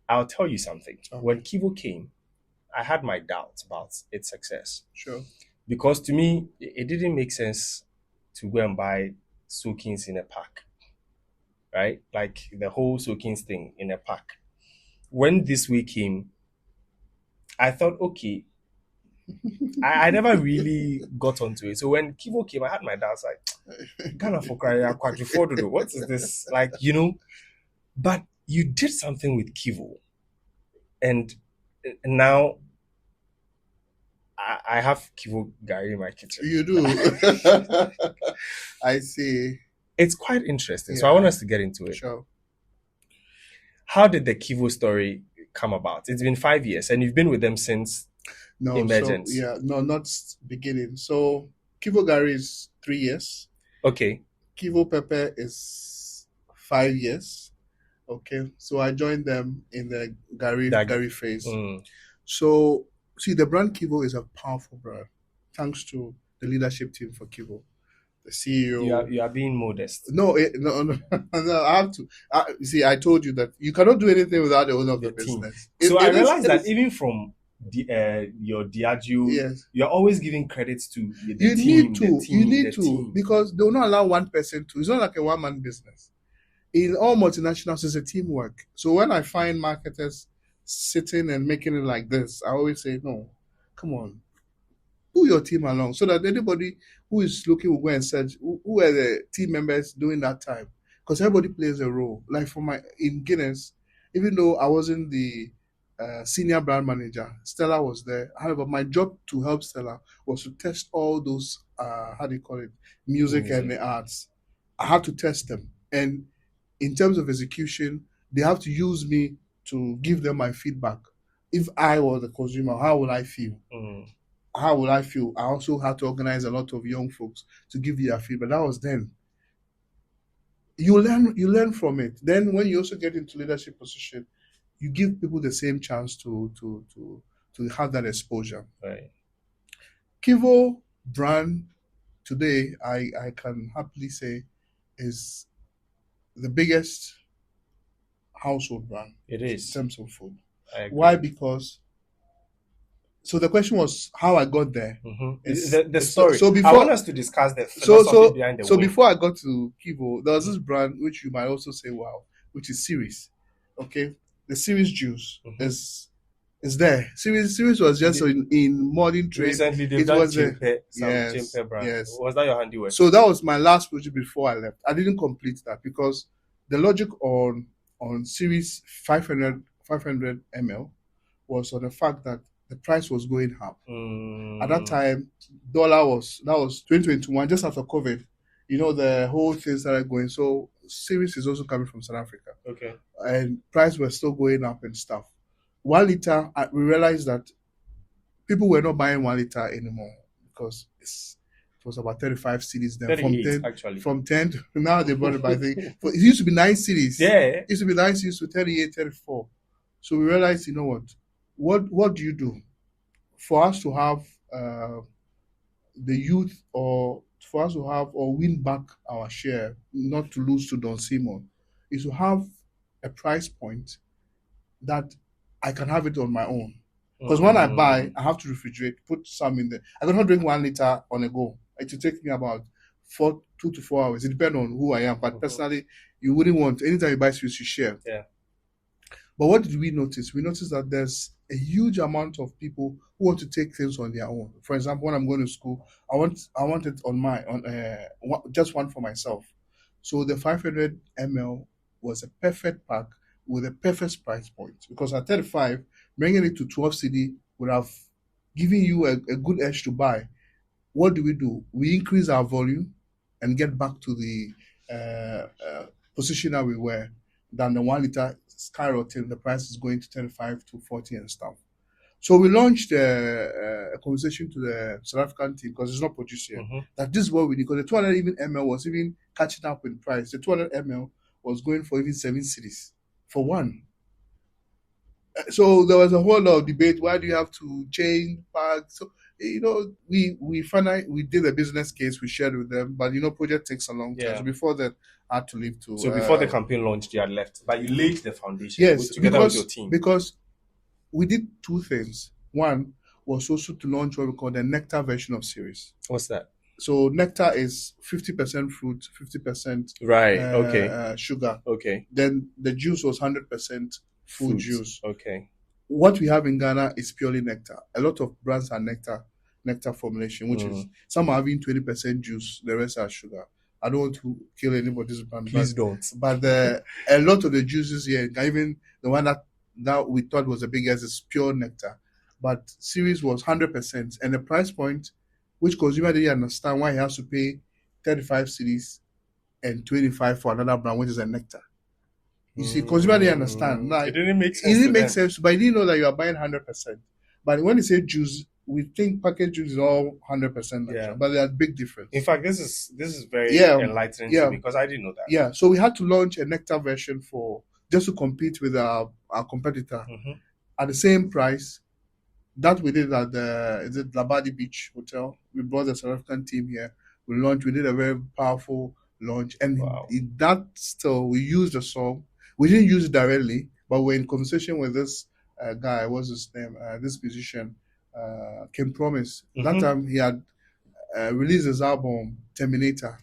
I'll tell you something. Okay. When Kivo came, I had my doubts about its success. Sure. Because to me, it didn't make sense to go and buy soakings in a pack, right? Like the whole soakings thing in a pack. When this week came, I thought, okay, I never really got onto it. So when Kivo came, I had my doubts like, Ghana for crying, what is this? Like, but you did something with Kivo. And now I have Kivo gari in my kitchen. You do. I see. It's quite interesting. So Yeah. I want us to get into it. Sure. How did the Kivo story come about? It's been 5 years and you've been with them since No, emergence. not beginning. So Kivo Gari is 3 years. Okay. Kivo Pepper is 5 years. Okay. So I joined them in the Gari phase. So see, the brand Kivo is a powerful brand, thanks to the leadership team for Kivo. The CEO. You are being modest. No, no. I have to. See, I told you that you cannot do anything without the owner of the team. business. So I realized that even from your Diageo, yes, you're always giving credits to the you team. need to, because they will not allow one person to. It's not like a one-man business. In all multinationals, it's a teamwork. So when I find marketers sitting and making it like this, I always say, no, come on, pull your team along so that anybody who is looking will go and search who are the team members doing that time, because everybody plays a role. Like in Guinness, even though I wasn't the senior brand manager, Stella was there. However, my job to help Stella was to test all those music and the arts. I had to test them, and in terms of execution, they have to use me to give them my feedback. If I was the consumer, how would I feel? How will I feel? I also had to organize a lot of young folks to give their feedback. That was then. You learn from it. Then when you also get into leadership position, you give people the same chance to have that exposure. Right. Kivo brand today, I can happily say, is the biggest household brand. It is. In terms of food. Why? Because so the question was how I got there. The story. So before, I want us to discuss the philosophy behind the way. Before I got to Kivo, there was this brand which you might also say, wow, which is Series. Okay, the Series juice is there. Series was just in modern trade. Recently, they've done Chimpe brand. Yes. Was that your handiwork? So that was my last project before I left. I didn't complete that because the logic on Series 500 ml was on the fact that the price was going up. At that time, that was 2021, just after COVID. The whole thing started going. So Series is also coming from South Africa. Okay. And price was still going up and stuff. 1 liter, we realized that people were not buying 1 liter anymore because it was about 35 cedis then. From 10 to now they brought it by it used to be 9 cedis. Yeah. It used to be 9 cedis to 38, 34. So we realized, you know what do you do for us to have the youth, or for us to have or win back our share, not to lose to Don Simon, is to have a price point that I can have it on my own. Because when I buy, I have to refrigerate, put some in there. I cannot drink 1 liter on a go. It will take me about 2 to 4 hours. It depends on who I am. But personally, you wouldn't want, anytime you buy Swiss, you share. Yeah. But what did we notice? We noticed that there's a huge amount of people who want to take things on their own. For example, when I'm going to school, I want it on just one for myself. So the 500 ml was a perfect pack with a perfect price point, because at 35, bringing it to 12 CD would have given you a good edge to buy. What do? We increase our volume and get back to the position that we were. Than the 1 liter skyrocketing, the price is going to 35 to 40 and stuff. So we launched a conversation to the South African team, because it's not produced here, that this is what we need, because the 200 even ml was even catching up in price. The 200 ml was going for even 7 cities for one. So there was a whole lot of debate. Why do you have to change packs? So we finally we did a business case, we shared with them, but project takes a long time. Yeah. So before that, I had to leave to. So before the campaign launched, you had left, but you laid the foundation Yes, together with your team. because we did two things. One was also to launch what we call the Nectar version of series. What's that? So Nectar is 50% fruit, 50% Right. sugar. Okay. Then the juice was 100% fruit Fruit. juice. Okay. What we have in Ghana is purely nectar. A lot of brands are nectar formulation, which is some are having 20% juice, the rest are sugar. I don't want to kill anybody's brand. Please don't. But a lot of the juices here, even the one that we thought was the biggest, is pure nectar. But series was 100%, and the price point, which consumer didn't understand why he has to pay 35 cedis and 25 for another brand, which is a nectar. You see, consumer didn't understand. Like, it didn't make sense. It didn't make sense, but he didn't know that you are buying 100%. But when you say juice, we think packaged juice is all 100% natural, Yeah. but there's a big difference. In fact, this is very enlightening to me because I didn't know that. Yeah, so we had to launch a nectar version just to compete with our competitor at the same price. That we did at the Labadi Beach Hotel. We brought the South African team here. We did a very powerful launch, and in that still we used the song. We didn't use it directly, but we're in conversation with this guy. What's his name? This musician, Kim Promise. That time he had released his album Terminator.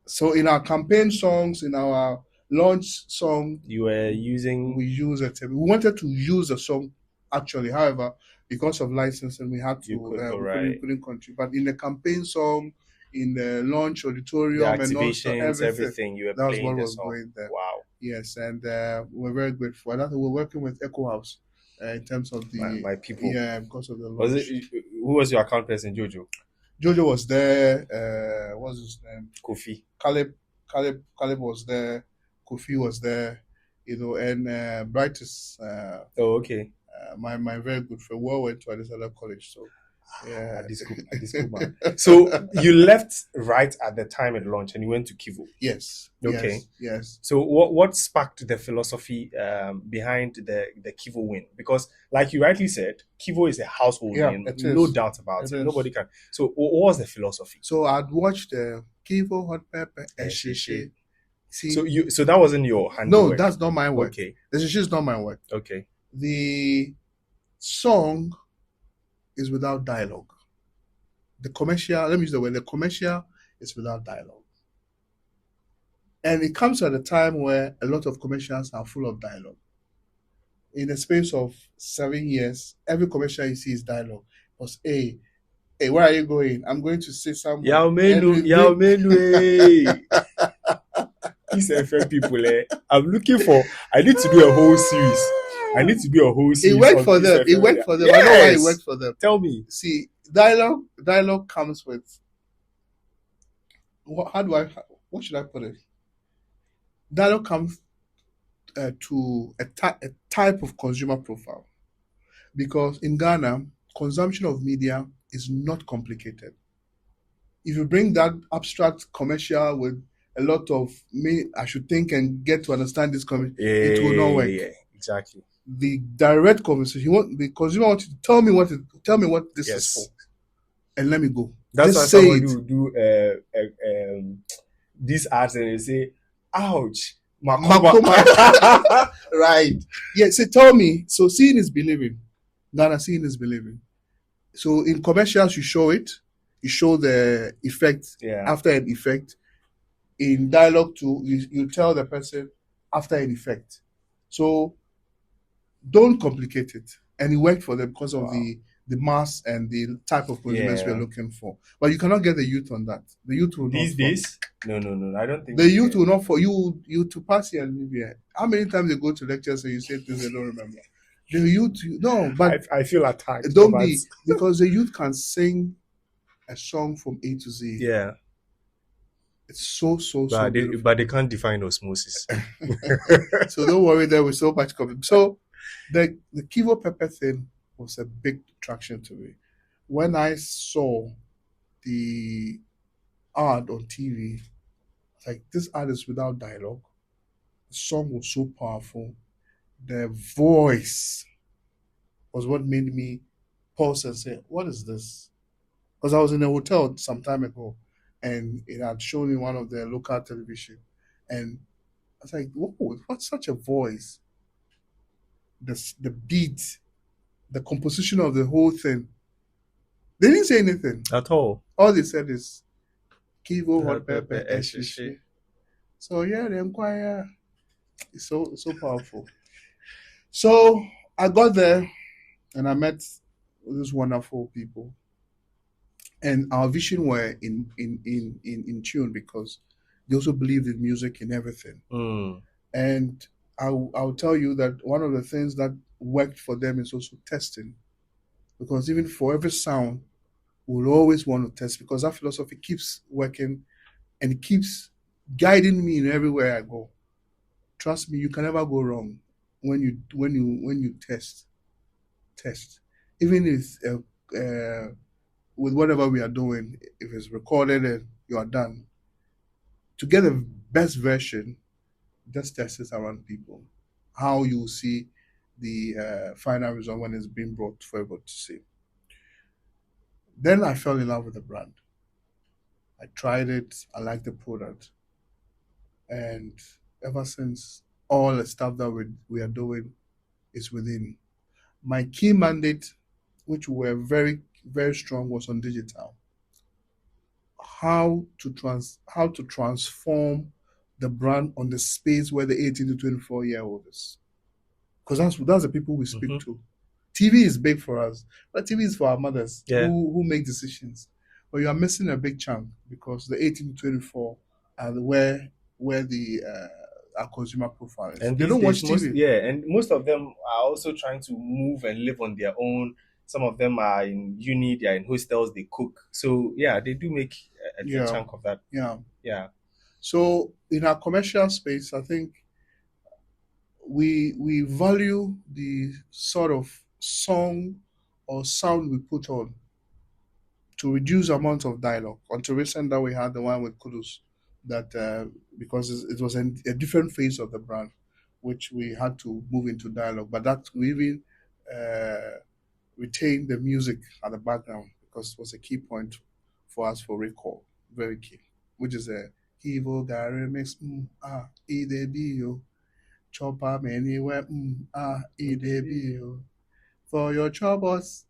So in our campaign songs, in our launch song, we use it. We wanted to use the song actually, however, because of licensing, we had to couldn't contribute. But in the campaign song, in the launch auditorium, and also everything you were that was what was going there. Wow. Yes, and we're very grateful. And we're working with Echo House in terms of my people. Yeah, because of the launch. Who was your account person, Jojo? Jojo was there. What's his name? Kwofie. Caleb was there. Kwofie was there. And Bright is. Okay. My very good friend. We all went to Adesanya College, so. Yeah, man. So you left right at the time it launched, and you went to Kivo. Yes. Okay. Yes. So what sparked the philosophy behind the Kivo win? Because, like you rightly said, Kivo is a household name, no doubt about it. Nobody can. So what was the philosophy? So I'd watched the Kivo Hot Pepper and Shishi. So that wasn't your handwork? No, that's not my work. Okay. The Shishi is not my work. Okay. The song is without dialogue. The commercial, let me use the word, the commercial is without dialogue. And it comes at a time where a lot of commercials are full of dialogue. In the space of 7 years, every commercial you see is dialogue. Because, hey, where are you going? I'm going to say something. Yao menu. These FM people, I'm looking for, I need to do a whole series. It worked for them. It worked for them. Yes. I know why it worked for them. Tell me. See, dialogue comes with what should I put it? Dialogue comes to a type of consumer profile. Because in Ghana, consumption of media is not complicated. If you bring that abstract commercial with a lot of I should think and get to understand this commercial, it will not work. Yeah, exactly. The direct conversation. The consumer wants to tell me what this is for, and let me go. That's why someone do these ads and they say, "Ouch, Makoma." Right? Yeah. So tell me. So seeing is believing. Ghana, seeing is believing. So in commercials, you show it. You show the effect after an effect. In dialogue, too, you tell the person after an effect. So don't complicate it. And it worked for them because of the mass and the type of consumers we're looking for. But you cannot get the youth on that. The youth will these days. No. I don't think the youth will not for you to pass here and live here. How many times you go to lectures and you say things they don't remember? The youth, no, but I feel attacked. Don't be, because the youth can sing a song from A to Z. Yeah. It's so but they can't define osmosis. So don't worry, there was so much coming. So the Kivo Pepper thing was a big attraction to me. When I saw the ad on TV, like, this ad is without dialogue. The song was so powerful. The voice was what made me pause and say, "What is this?" Because I was in a hotel some time ago, and it had shown in one of the local television, and I was like, "Whoa, what's such a voice? The beat, the composition of the whole thing." They didn't say anything. At all. All they said is Kivo hot Pepe, pepper eshishi. So yeah, the Empire is so powerful. So I got there and I met these wonderful people. And our vision were in tune because they also believed in music and everything. And I'll tell you that one of the things that worked for them is also testing. Because even for every sound, we'll always want to test because that philosophy keeps working and it keeps guiding me in everywhere I go. Trust me, you can never go wrong when you test. Even if with whatever we are doing, if it's recorded and you are done, to get the best version, just test it around people. How you see the final result when it's being brought for everybody to see. Then I fell in love with the brand. I tried it. I liked the product, and ever since, all the stuff that we are doing is within. My key mandate, which were very strong, was on digital. How to transform the brand on the space where the 18 to 24-year-old is, because that's the people we speak to. TV is big for us, but TV is for our mothers who make decisions. But you are missing a big chunk because the 18 to 24 are where the our consumer profile is. And they don't watch TV. And most of them are also trying to move and live on their own. Some of them are in uni, they are in hostels, they cook. So yeah, they do make a chunk of that. Yeah. So in our commercial space, I think we value the sort of song or sound we put on to reduce amount of dialogue. Until recent that we had the one with Kudus, that because it was a different phase of the brand, which we had to move into dialogue. But that we even retained the music at the background because it was a key point for us for recall, very key, which is a Kivo, gari mix, idebio, chopper anywhere, idebio, for your choppers,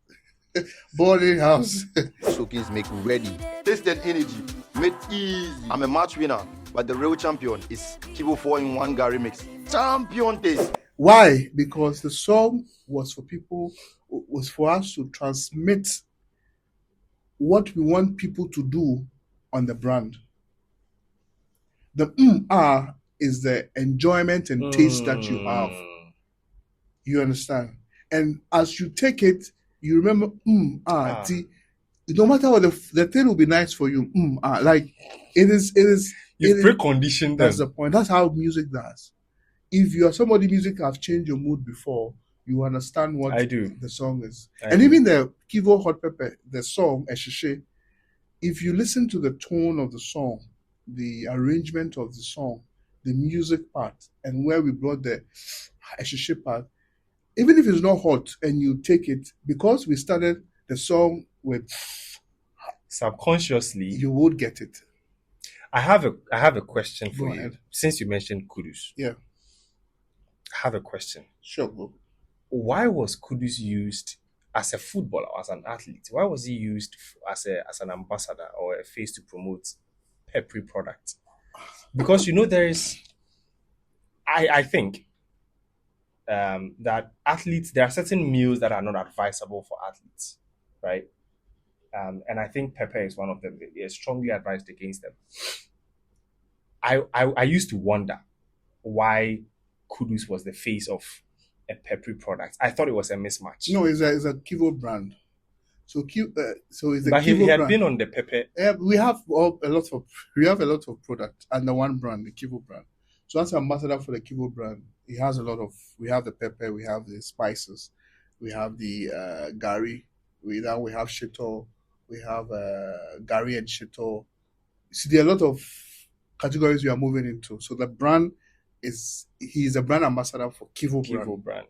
boarding house. Soakings make ready. Taste and energy, made easy. I'm a match winner, but the real champion is Kivo 4-in-1 Gari Mix. Champion taste. Why? Because the song was for us to transmit what we want people to do on the brand. The is the enjoyment and taste that you have. You understand? And as you take it, you remember no matter what the thing will be nice for you. Like it is. You've preconditioned. That's the point. That's how music does. If you are somebody music have changed your mood before, you understand what the song is. Even the Kivo Hot Pepper, the song Eshishe, if you listen to the tone of the song, the arrangement of the song, the music part, and where we brought the Eshishe part, even if it's not hot and you take it, because we started the song with subconsciously, you would get it. I have a question for Go you. ahead. Since you mentioned Kudus. Yeah. I have a question. Sure, bro. Why was Kudus used as a footballer, as an athlete? Why was he used as an ambassador or a face to promote peppery products? Because there is, I think that athletes, there are certain meals that are not advisable for athletes, right? And I think pepper is one of them. They are strongly advised against them. I used to wonder why Kudus was the face of a peppery product. I thought it was a mismatch. No, it's a Kivo brand. So it's a but Kivo he had brand. been on the pepper. We have a lot of product under one brand, the Kivo brand. So as ambassador for the Kivo brand, he has a lot of. We have the pepper, we have the spices, we have the gari. We have shito, we have gari and shito. See, there are a lot of categories we are moving into. So the brand he's a brand ambassador for Kivo brand. brand.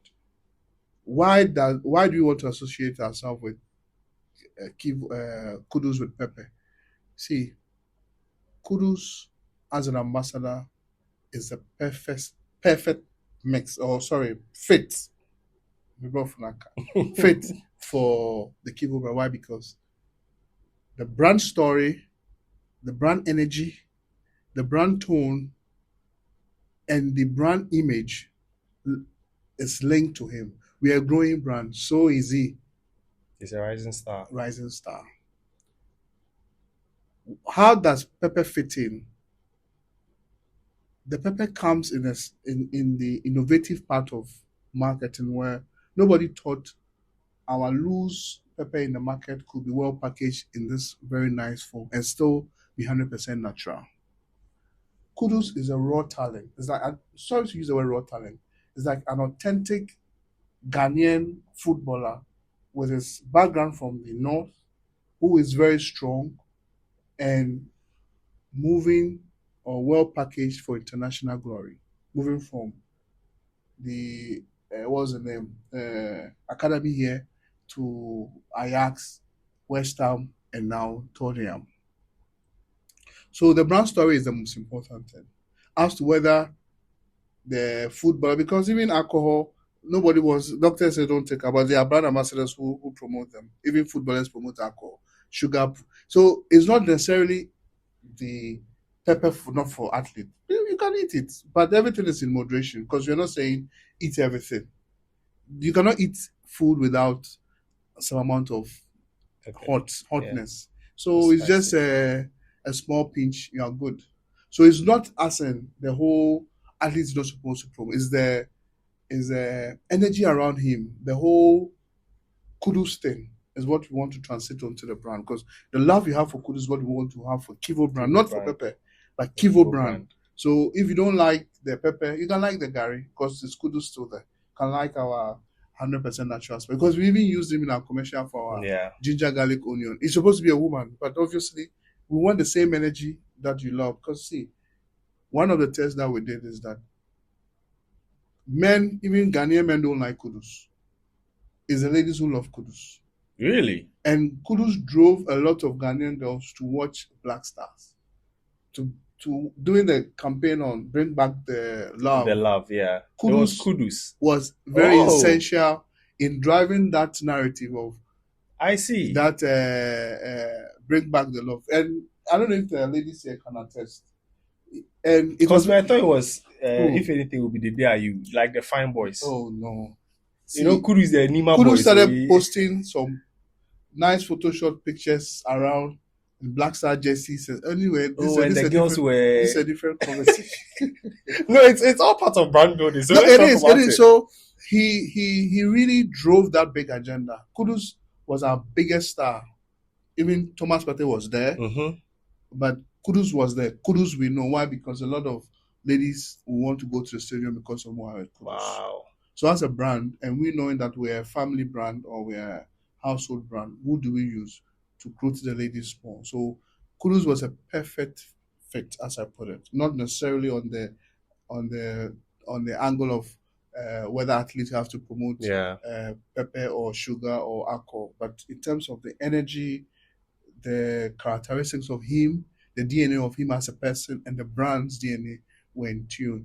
Why do we want to associate ourselves with Kudus with Pepe. See, Kudus as an ambassador is a perfect mix, or sorry, fit. Fit for the Kivo brand. Why? Because the brand story, the brand energy, the brand tone, and the brand image is linked to him. We are a growing brand. So is he. He's a rising star. Rising star. How does Pepe fit in? The Pepe comes in the innovative part of marketing where nobody thought our loose pepper in the market could be well packaged in this very nice form and still be 100% natural. Kudus is a raw talent. It's like, I'm sorry to use the word raw talent. It's like an authentic Ghanaian footballer with his background from the north, who is very strong and moving or well packaged for international glory. Moving from the what's the name academy here to Ajax, West Ham, and now Tottenham. So the brand story is the most important thing. As to whether the footballer, because even alcohol, nobody wants, doctors say don't take about, there are brand ambassadors who promote them. Even footballers promote alcohol, sugar. So it's not necessarily the pepper not for athletes. You can eat it, but everything is in moderation because we're not saying eat everything. You cannot eat food without some amount of hotness. Yeah. So it's just a small pinch, you are good. So it's not as in the whole athlete is not supposed to promote. Is the energy around him, the whole Kudus thing is what we want to translate onto the brand, because the love you have for Kudus is what we want to have for Kivo brand, not for Pepe, but Kivo brand. So if you don't like the Pepe, you can like the Gari because it's Kudus still there. You can like our 100% natural spice because we even use them in our commercial for our ginger, garlic, onion. It's supposed to be a woman, but obviously we want the same energy that you love. Because see, one of the tests that we did is that men, even Ghanaian men, don't like Kudus. It's the ladies who love Kudus. Really? And Kudus drove a lot of Ghanaian girls to watch Black Stars, to doing the campaign on Bring Back the Love. The love, yeah. Kudus was very essential in driving that narrative of I see that Bring Back the Love. And I don't know if the ladies here can attest. And because I thought it was if anything, it would be the BIU, like the fine boys. Oh no. See, you know, Kudus the Nima boys. Kudus started posting some nice Photoshop pictures around in Black Star jerseys. Anyway, this is a different conversation. No, it's all part of brand building. So no, it is. So he really drove that big agenda. Kudus was our biggest star. Even Thomas Partey was there, but Kudus was there. Kudus we know why, because a lot of ladies want to go to the stadium because of Mohammed Kudus. Wow. So as a brand, and we knowing that we're a family brand or we're a household brand, who do we use to clothe the ladies more? So Kudus was a perfect fit, as I put it. Not necessarily on the angle of whether athletes have to promote pepper or sugar or alcohol, but in terms of the energy, the characteristics of him, the DNA of him as a person, and the brand's DNA were in tune.